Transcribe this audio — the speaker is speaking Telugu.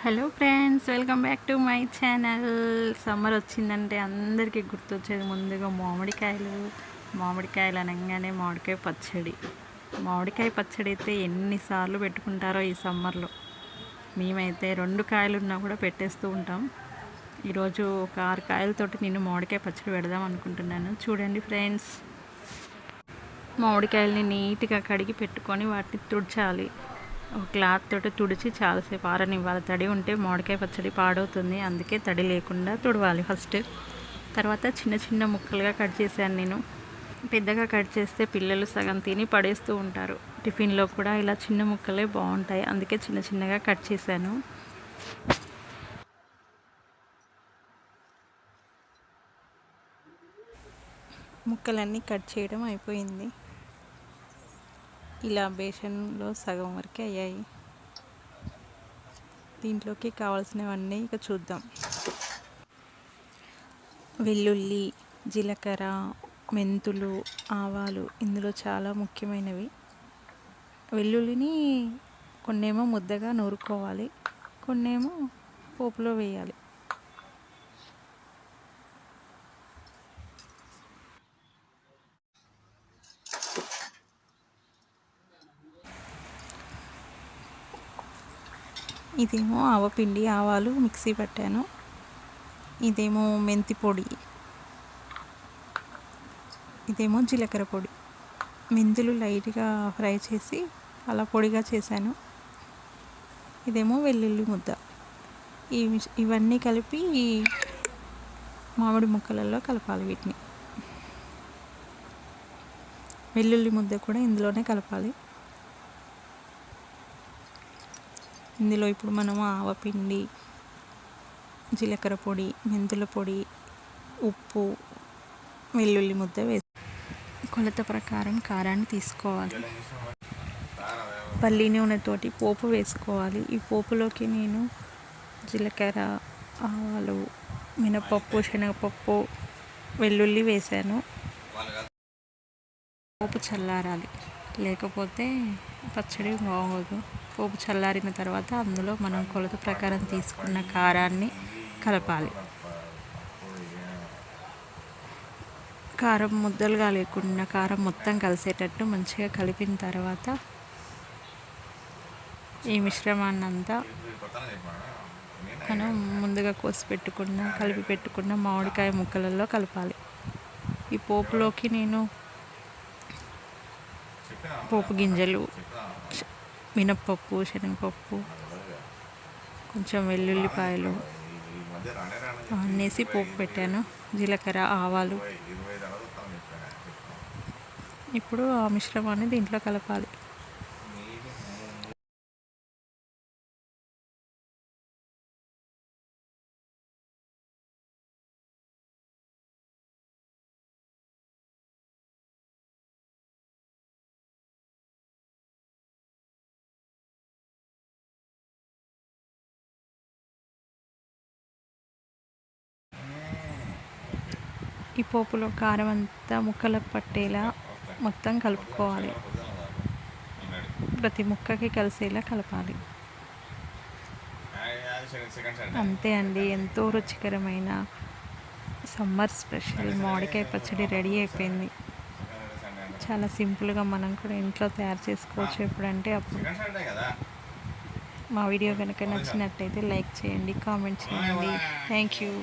Hello friends, welcome back to my channel. Summer వచ్చిందంటే అందరికీ గుర్తొచ్చేది ముందుగా మామిడికాయలు అనగానే మామిడికాయ పచ్చడి. మామిడికాయ పచ్చడి అయితే ఎన్నిసార్లు పెట్టుకుంటారో ఈ సమ్మర్లో. మేమైతే 2 కాయలు ఉన్నా కూడా పెట్టేస్తూ ఉంటాం. ఈరోజు ఒక 6 కాయలతోటి నేను మామిడికాయ పచ్చడి పెడదాం అనుకుంటున్నాను. చూడండి ఫ్రెండ్స్, మామిడికాయలని నీట్గా కడిగి పెట్టుకొని వాటిని తుడచాలి. ఒక క్లాత్ తోటి తుడిచి చాలాసేపు ఆరనివ్వాలి. తడి ఉంటే మామిడికాయ పచ్చడి పాడవుతుంది, అందుకే తడి లేకుండా తుడవాలి ఫస్ట్. తర్వాత చిన్న చిన్న ముక్కలుగా కట్ చేశాను నేను. పెద్దగా కట్ చేస్తే పిల్లలు సగం తిని పడేస్తూ ఉంటారు. టిఫిన్లో కూడా ఇలా చిన్న ముక్కలే బాగుంటాయి, అందుకే చిన్న చిన్నగా కట్ చేశాను. ముక్కలన్నీ కట్ చేయడం అయిపోయింది. ఇలా బేసన్లో సగం వరకే అయ్యాయి. దీంట్లోకి కావాల్సినవన్నీ ఇక చూద్దాం. వెల్లుల్లి, జీలకర్ర, మెంతులు, ఆవాలు ఇందులో చాలా ముఖ్యమైనవి. వెల్లుల్లిని కొన్నేమో ముద్దగా నూరుకోవాలి, కొన్నేమో పోపులో వేయాలి. ఇదేమో ఆవపిండి, ఆవాలు మిక్సీ పట్టాను. ఇదేమో మెంతి పొడి, ఇదేమో జీలకర్ర పొడి. మెంతులు లైట్గా ఫ్రై చేసి అలా పొడిగా చేశాను. ఇదేమో వెల్లుల్లి ముద్ద. ఇవన్నీ కలిపి మామిడి ముక్కలలో కలపాలి. వీటిని వెల్లుల్లి ముద్ద కూడా ఇందులోనే కలపాలి. ఇందులో ఇప్పుడు మనము ఆవపిండి, జీలకర్ర పొడి, మెంతుల పొడి, ఉప్పు, వెల్లుల్లి ముద్ద వేసి కొలత ప్రకారం కారాన్ని తీసుకోవాలి. పల్లి నూనెతోటి పోపు వేసుకోవాలి. ఈ పోపులోకి నేను జీలకర్ర, ఆవాలు, మినపప్పు, శనగపప్పు, వెల్లుల్లి వేసాను. పోపు చల్లారాలి, లేకపోతే పచ్చడి బాగోదు. పోపు చల్లారిన తర్వాత అందులో మనం కొలత ప్రకారం తీసుకున్న కారాన్ని కలపాలి. కారం ముద్దలుగా లేకుండా కారం మొత్తం కలిసేటట్టు మంచిగా కలిపిన తర్వాత ఈ మిశ్రమాన్ని అంతా మనం ముందుగా కలిపి పెట్టుకున్న మామిడికాయ ముక్కలలో కలపాలి. ఈ పోపులోకి నేను పోపు గింజలు, మినప్పప్పు, శనగపప్పు, కొంచెం వెల్లుల్లిపాయలు అన్నేసి పోపు పెట్టాను. జీలకర్ర, ఆవాలు. ఇప్పుడు ఆ మిశ్రమాన్ని దీంట్లో కలపాలి. ఈ పోపులో కారం అంతా ముక్కలకు పట్టేలా మొత్తం కలుపుకోవాలి. ప్రతి ముక్కకి కలిసేలా కలపాలి. అంతే అండి, ఎంతో రుచికరమైన సమ్మర్ స్పెషల్ మామిడికాయ పచ్చడి రెడీ అయిపోయింది. చాలా సింపుల్గా మనం కూడా ఇంట్లో తయారు చేసుకోవచ్చు ఎప్పుడంటే అప్పుడు. మా వీడియో కనుక నచ్చినట్టయితే లైక్ చేయండి, కామెంట్ చేయండి. Thank you.